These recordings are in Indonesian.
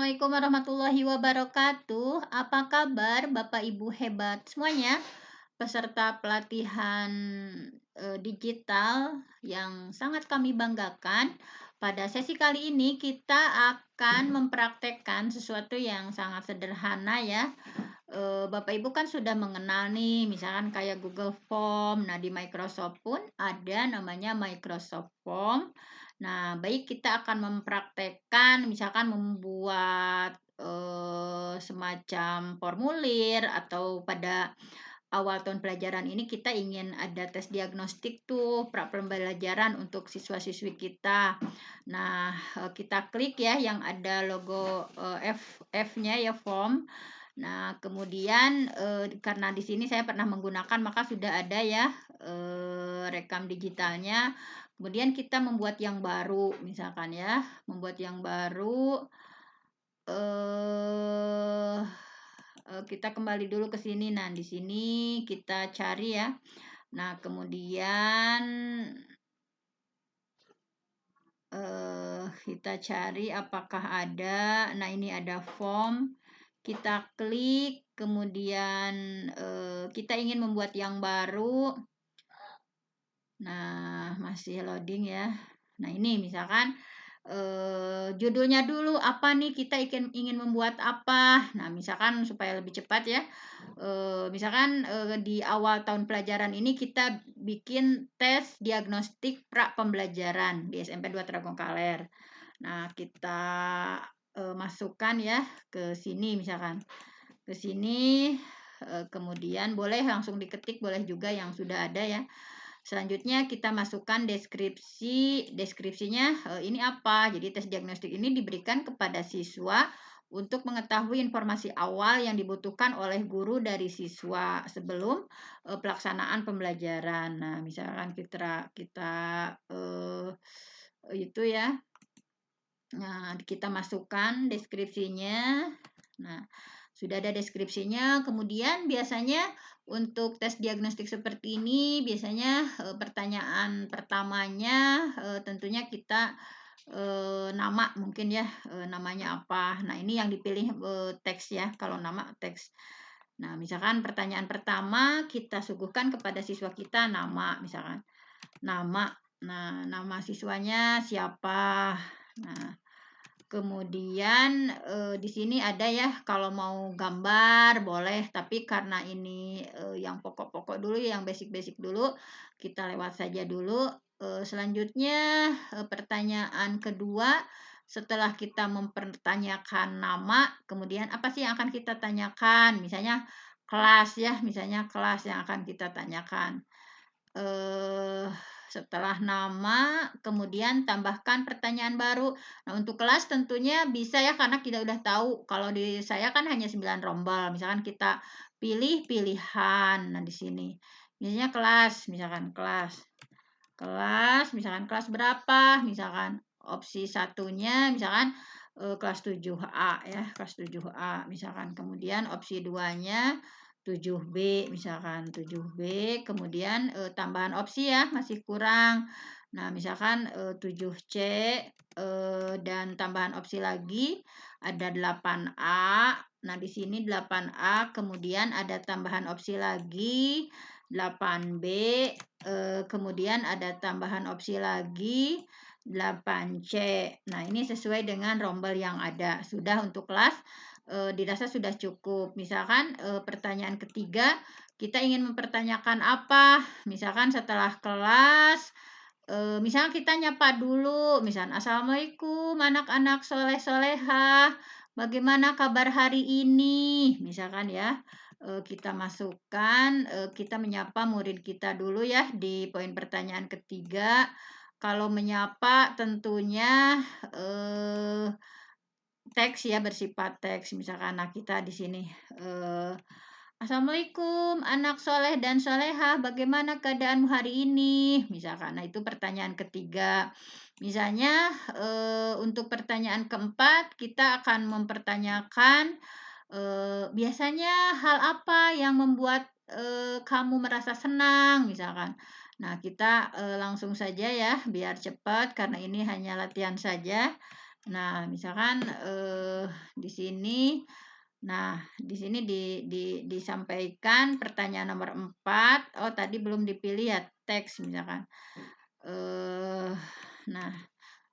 Assalamualaikum warahmatullahi wabarakatuh. Apa kabar Bapak Ibu hebat semuanya? Peserta pelatihan digital yang sangat kami banggakan. Pada sesi kali ini kita akan mempraktekkan sesuatu yang sangat sederhana ya. Bapak Ibu kan sudah mengenal nih, misalkan kayak Google Form. Nah, di Microsoft pun ada namanya Microsoft Form. Nah, baik kita akan mempraktekkan misalkan membuat semacam formulir atau pada awal tahun pelajaran ini kita ingin ada tes diagnostik tuh pra pembelajaran untuk siswa-siswi kita. Nah, kita klik ya yang ada logo F-nya ya form. Nah, kemudian karena di sini saya pernah menggunakan maka sudah ada ya rekam digitalnya. Kemudian kita membuat yang baru, misalkan ya, membuat yang baru. Kita kembali dulu ke sini. Nah, di sini kita cari ya. Nah, kemudian kita cari apakah ada. Nah, ini ada form. Kita klik, kemudian kita ingin membuat yang baru. Nah, masih loading ya. Nah, ini misalkan judulnya dulu apa nih, kita ingin membuat apa. Nah, misalkan supaya lebih cepat ya. Misalkan di awal tahun pelajaran ini kita bikin tes diagnostik pra pembelajaran di SMP 2 Tragongkaler. Nah, kita masukkan ya ke sini misalkan. Ke sini kemudian boleh langsung diketik, boleh juga yang sudah ada ya. Selanjutnya kita masukkan deskripsi. Deskripsinya ini apa? Jadi tes diagnostik ini diberikan kepada siswa untuk mengetahui informasi awal yang dibutuhkan oleh guru dari siswa sebelum pelaksanaan pembelajaran. Nah, misalkan kita itu ya. Nah, kita masukkan deskripsinya. Nah, sudah ada deskripsinya. Kemudian biasanya untuk tes diagnostik seperti ini, biasanya pertanyaan pertamanya tentunya kita nama mungkin ya, namanya apa. Nah, ini yang dipilih teks ya, kalau nama teks. Nah, misalkan pertanyaan pertama kita suguhkan kepada siswa kita nama, misalkan nama. Nah, nama siswanya siapa. Nah, kemudian di sini ada ya kalau mau gambar boleh, tapi karena ini yang pokok-pokok dulu, yang basic-basic dulu, kita lewat saja dulu. Selanjutnya pertanyaan kedua, setelah kita mempertanyakan nama, kemudian apa sih yang akan kita tanyakan? Misalnya kelas ya, misalnya kelas yang akan kita tanyakan. Setelah nama, kemudian tambahkan pertanyaan baru. Nah, untuk kelas tentunya bisa ya, karena kita udah tahu. Kalau di saya kan hanya 9 rombel. Misalkan kita pilih pilihan. Nah, di sini. Misalnya kelas, misalkan kelas. Kelas, misalkan kelas berapa? Misalkan opsi satunya, misalkan kelas 7A ya, kelas 7A. Misalkan kemudian opsi 2-nya 7B, misalkan 7B, kemudian tambahan opsi ya, masih kurang. Nah, misalkan 7C dan tambahan opsi lagi ada 8A. Nah, di sini 8A, kemudian ada tambahan opsi lagi 8B, kemudian ada tambahan opsi lagi 8C. Nah, ini sesuai dengan rombel yang ada. Sudah untuk kelas dirasa sudah cukup. Misalkan pertanyaan ketiga, kita ingin mempertanyakan apa? Misalkan setelah kelas, misalnya kita nyapa dulu, misalnya Assalamualaikum anak-anak soleh-solehah, bagaimana kabar hari ini? Misalkan ya, kita masukkan, kita menyapa murid kita dulu ya di poin pertanyaan ketiga. Kalau menyapa tentunya teks ya, bersifat teks. Misalkan nah kita di sini Assalamualaikum anak soleh dan solehah, bagaimana keadaanmu hari ini? Misalkan, nah itu pertanyaan ketiga. Misalnya untuk pertanyaan keempat kita akan mempertanyakan biasanya hal apa yang membuat kamu merasa senang, misalkan. Nah, kita langsung saja ya biar cepat karena ini hanya latihan saja. Nah, misalkan di di sini. Nah, di sini disampaikan pertanyaan nomor 4. Oh, tadi belum dipilih ya teks misalkan. Nah,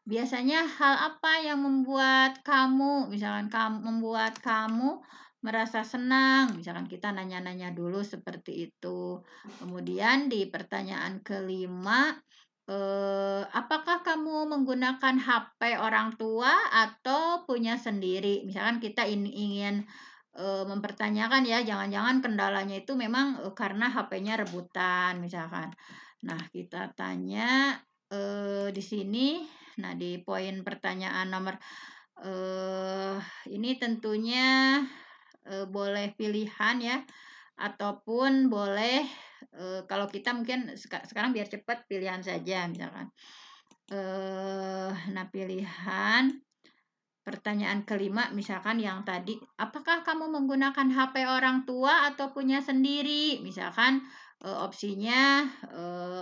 biasanya hal apa yang membuat kamu, misalkan membuat kamu merasa senang, misalkan kita nanya-nanya dulu seperti itu. Kemudian di pertanyaan kelima, apakah kamu menggunakan HP orang tua atau punya sendiri? Misalkan kita ingin mempertanyakan ya, jangan-jangan kendalanya itu memang karena HP-nya rebutan, misalkan. Nah, kita tanya di sini. Nah, di poin pertanyaan nomor ini tentunya boleh pilihan ya, ataupun boleh kalau kita mungkin sekarang biar cepat pilihan saja misalkan. Nah, pilihan pertanyaan kelima misalkan yang tadi, apakah kamu menggunakan HP orang tua atau punya sendiri? Misalkan opsinya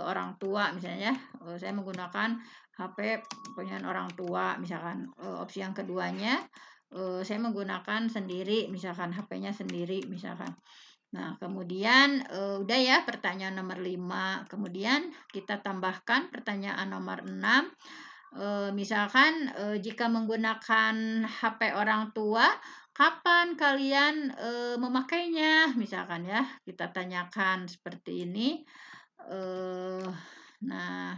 orang tua misalnya, saya menggunakan HP punya orang tua misalkan. Opsi yang keduanya saya menggunakan sendiri misalkan, HP-nya sendiri misalkan. Nah, kemudian udah ya pertanyaan nomor 5. Kemudian kita tambahkan pertanyaan nomor 6. Misalkan jika menggunakan HP orang tua, kapan kalian memakainya? Misalkan ya, kita tanyakan seperti ini. Nah,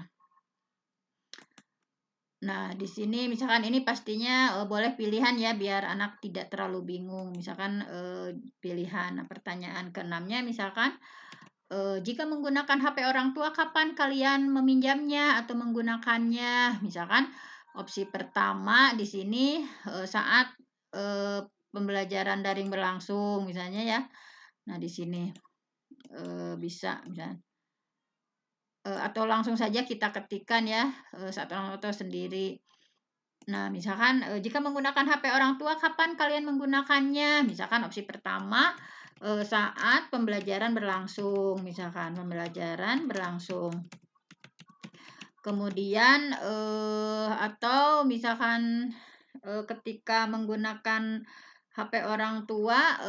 Nah, di sini misalkan ini pastinya boleh pilihan ya biar anak tidak terlalu bingung. Misalkan pilihan. Nah, pertanyaan keenamnya misalkan jika menggunakan HP orang tua, kapan kalian meminjamnya atau menggunakannya? Misalkan opsi pertama di sini saat pembelajaran daring berlangsung misalnya ya. Nah, di sini bisa misalnya atau langsung saja kita ketikkan ya saat orang tua sendiri. Nah, misalkan jika menggunakan HP orang tua, kapan kalian menggunakannya? Misalkan opsi pertama saat pembelajaran berlangsung, misalkan pembelajaran berlangsung. Kemudian atau misalkan ketika menggunakan HP orang tua,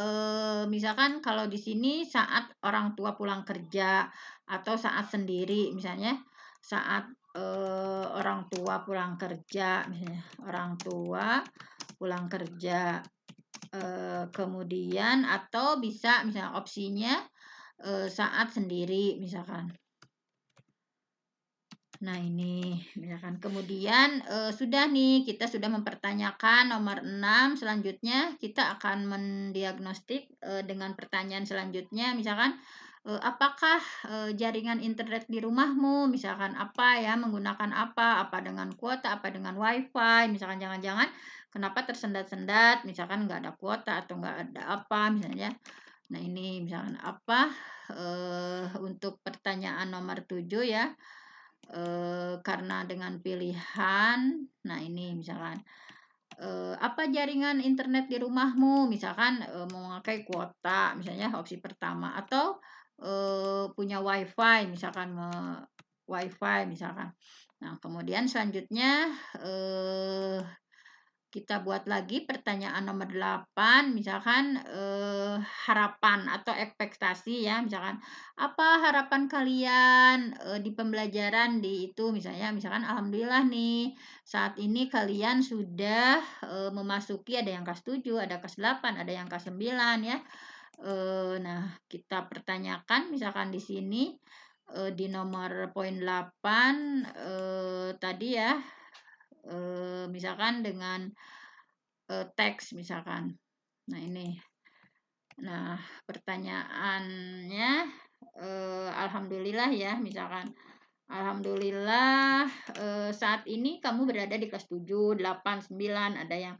misalkan kalau di sini saat orang tua pulang kerja atau saat sendiri, misalnya saat orang tua pulang kerja, misalnya orang tua pulang kerja, kemudian atau bisa misalnya opsinya saat sendiri, misalkan. Nah, ini misalkan kemudian sudah nih kita sudah mempertanyakan nomor 6, selanjutnya kita akan mendiagnostik dengan pertanyaan selanjutnya misalkan apakah jaringan internet di rumahmu misalkan apa ya, menggunakan apa dengan kuota, apa dengan WiFi, misalkan jangan-jangan kenapa tersendat-sendat, misalkan nggak ada kuota atau nggak ada apa misalnya. Nah, ini misalkan apa untuk pertanyaan nomor 7 ya. Karena dengan pilihan, nah ini misalkan apa jaringan internet di rumahmu? Misalkan memakai kuota, misalnya opsi pertama, atau punya WiFi, misalkan WiFi, misalkan. Nah, kemudian selanjutnya kita buat lagi pertanyaan nomor 8, misalkan harapan atau ekspektasi ya, misalkan apa harapan kalian di pembelajaran di itu misalnya, misalkan alhamdulillah nih saat ini kalian sudah memasuki ada yang kelas 7, ada kelas 8, ada yang kelas 9 ya. Nah, kita pertanyakan misalkan di sini di nomor poin 8 tadi ya misalkan dengan teks misalkan. Nah, ini. Nah, pertanyaannya alhamdulillah ya misalkan. Alhamdulillah saat ini kamu berada di kelas 7, 8, 9, ada yang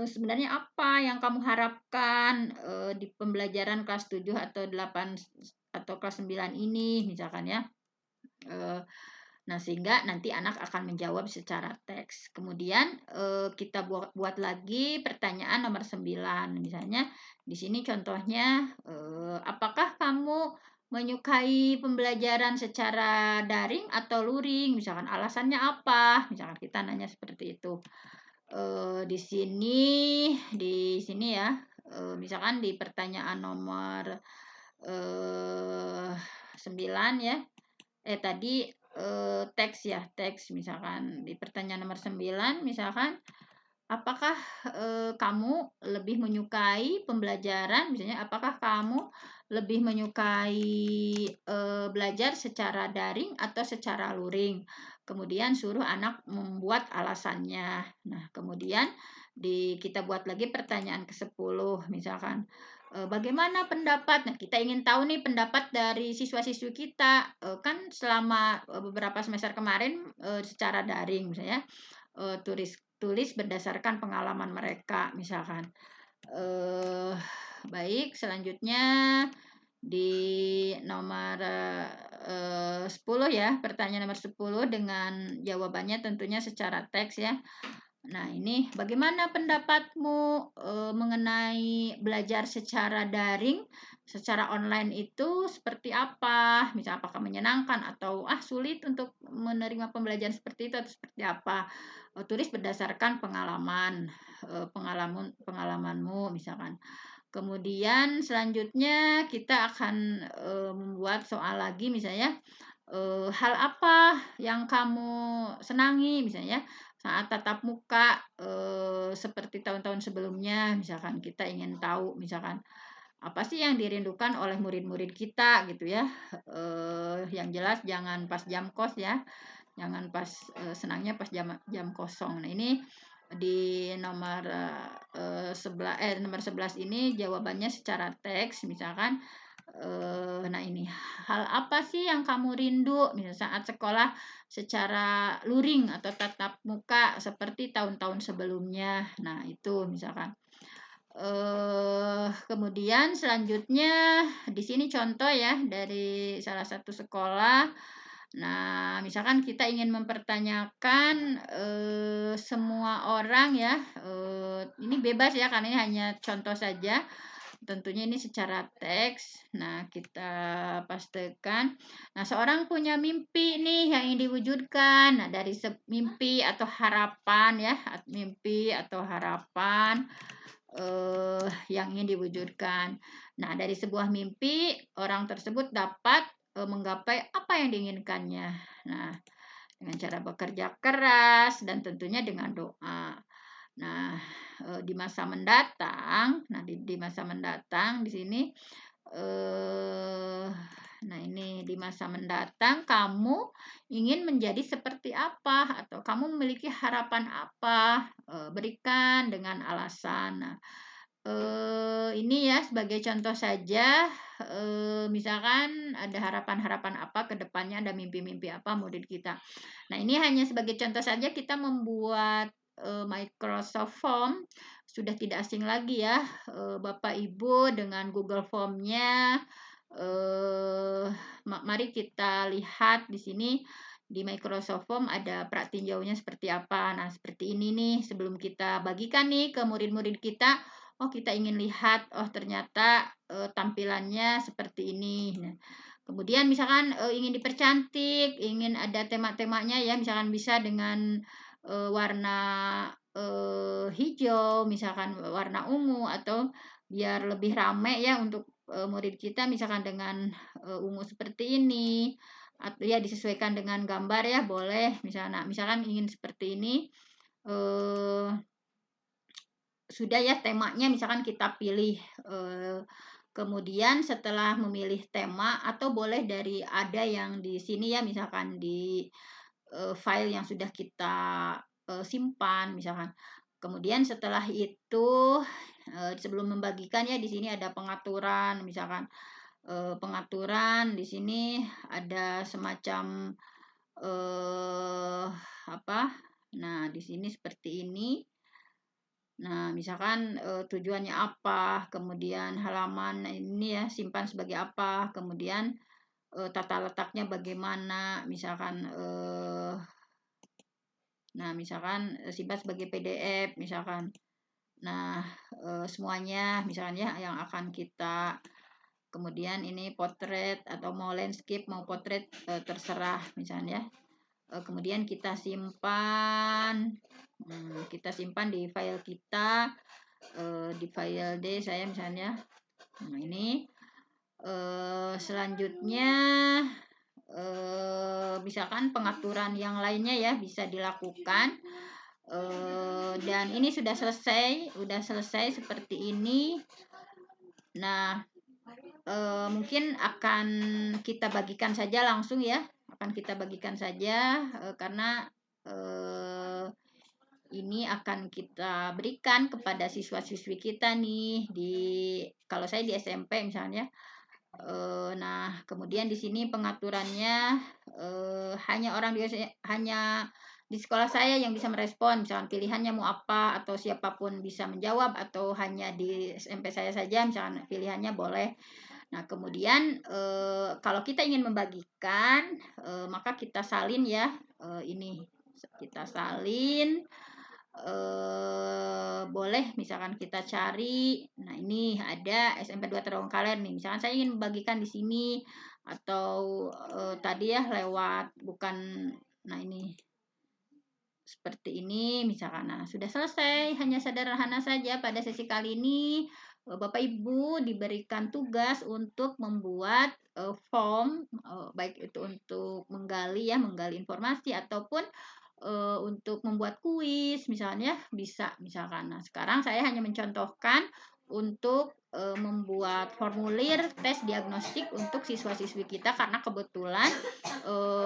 sebenarnya apa yang kamu harapkan di pembelajaran kelas 7 atau 8 atau kelas 9 ini misalkan ya. Nah, sehingga nanti anak akan menjawab secara teks. Kemudian kita buat lagi pertanyaan nomor 9. Misalnya di sini contohnya apakah kamu menyukai pembelajaran secara daring atau luring? Misalkan alasannya apa? Misalkan kita nanya seperti itu. Di sini di ya. Misalkan di pertanyaan nomor 9 ya. Tadi teks ya, teks misalkan di pertanyaan nomor 9 misalkan apakah kamu lebih menyukai pembelajaran misalnya apakah kamu lebih menyukai belajar secara daring atau secara luring? Kemudian suruh anak membuat alasannya. Nah, kemudian kita buat lagi pertanyaan ke-10 misalkan bagaimana pendapat? Nah, kita ingin tahu nih pendapat dari siswa-siswi kita. Kan selama beberapa semester kemarin secara daring misalnya tulis tulis berdasarkan pengalaman mereka misalkan. Baik, selanjutnya di nomor 10 ya, pertanyaan nomor 10 dengan jawabannya tentunya secara teks ya. Nah, ini bagaimana pendapatmu mengenai belajar secara daring, secara online itu seperti apa? Misal apakah menyenangkan atau sulit untuk menerima pembelajaran seperti itu atau seperti apa? Tulis berdasarkan pengalamanmu misalkan. Kemudian selanjutnya kita akan membuat soal lagi misalnya hal apa yang kamu senangi misalnya saat tatap muka seperti tahun-tahun sebelumnya misalkan kita ingin tahu misalkan apa sih yang dirindukan oleh murid-murid kita gitu ya. Yang jelas jangan pas jam kos ya, jangan pas senangnya pas jam kosong. Nah, ini di nomor 11 ini jawabannya secara teks misalkan nah ini hal apa sih yang kamu rindu misal saat sekolah secara luring atau tatap muka seperti tahun-tahun sebelumnya. Nah, itu misalkan kemudian selanjutnya di sini contoh ya dari salah satu sekolah. Nah, misalkan kita ingin mempertanyakan semua orang ya, ini bebas ya karena ini hanya contoh saja. Tentunya ini secara teks. Nah, kita pastikan. Nah, seorang punya mimpi nih yang ingin diwujudkan. Nah, dari mimpi atau harapan ya, mimpi atau harapan yang ingin diwujudkan. Nah, dari sebuah mimpi orang tersebut dapat menggapai apa yang diinginkannya. Nah, dengan cara bekerja keras dan tentunya dengan doa. Nah, di masa mendatang, di masa mendatang di sini nah ini di masa mendatang kamu ingin menjadi seperti apa atau kamu memiliki harapan apa? Berikan dengan alasan. Nah, ini ya sebagai contoh saja, misalkan ada harapan-harapan apa ke depannya, ada mimpi-mimpi apa murid kita. Nah, ini hanya sebagai contoh saja kita membuat Microsoft Form sudah tidak asing lagi ya, Bapak Ibu dengan Google Form-nya. Mari kita lihat di sini di Microsoft Form ada pratinjaunya seperti apa. Nah, seperti ini nih sebelum kita bagikan nih ke murid-murid kita. Oh, kita ingin lihat, oh ternyata tampilannya seperti ini. Nah, kemudian misalkan ingin dipercantik, ingin ada tema-temanya ya, misalkan bisa dengan warna hijau, misalkan warna ungu atau biar lebih rame ya untuk murid kita misalkan dengan ungu seperti ini atau ya disesuaikan dengan gambar ya boleh misalkan ingin seperti ini sudah ya temanya misalkan kita pilih kemudian setelah memilih tema atau boleh dari ada yang di sini ya misalkan di file yang sudah kita simpan misalkan. Kemudian setelah itu sebelum membagikan ya di sini ada pengaturan misalkan pengaturan di sini ada semacam apa? Nah, di sini seperti ini. Nah, misalkan tujuannya apa, kemudian halaman ini ya simpan sebagai apa, kemudian tata letaknya bagaimana, misalkan nah misalkan simpan sebagai PDF misalkan. Nah, semuanya misalkan ya yang akan kita kemudian ini potret atau mau landscape mau potret terserah misalnya. Kemudian kita simpan di file kita. di file D saya misalnya. Nah, ini selanjutnya misalkan pengaturan yang lainnya ya bisa dilakukan. Dan ini sudah selesai seperti ini. Nah, mungkin akan kita bagikan saja langsung ya, karena ini akan kita berikan kepada siswa-siswi kita nih kalau saya di SMP misalnya. Nah, kemudian di sini pengaturannya hanya di sekolah saya yang bisa merespon, misalkan pilihannya mau apa, atau siapapun bisa menjawab, atau hanya di SMP saya saja, misalkan pilihannya boleh. Nah, kemudian kalau kita ingin membagikan, maka kita salin ya, ini kita salin. Boleh misalkan kita cari, nah ini ada SMP 2 Terongkalen nih, misalkan saya ingin membagikan di sini, atau tadi ya lewat bukan, nah ini seperti ini misalkan. Nah, sudah selesai, hanya sederhana saja pada sesi kali ini. Bapak Ibu diberikan tugas untuk membuat form, baik itu untuk menggali informasi, ataupun untuk membuat kuis misalnya bisa misalkan. Nah, sekarang saya hanya mencontohkan untuk membuat formulir tes diagnostik untuk siswa-siswi kita, karena kebetulan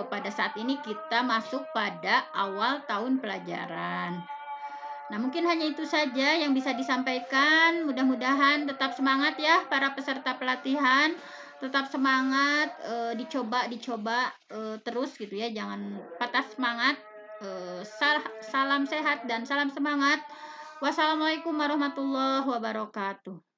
pada saat ini kita masuk pada awal tahun pelajaran. Nah, mungkin hanya itu saja yang bisa disampaikan. Mudah-mudahan tetap semangat ya para peserta pelatihan. Tetap semangat, dicoba terus gitu ya, jangan patah semangat. Salam sehat dan salam semangat. Wassalamualaikum warahmatullahi wabarakatuh.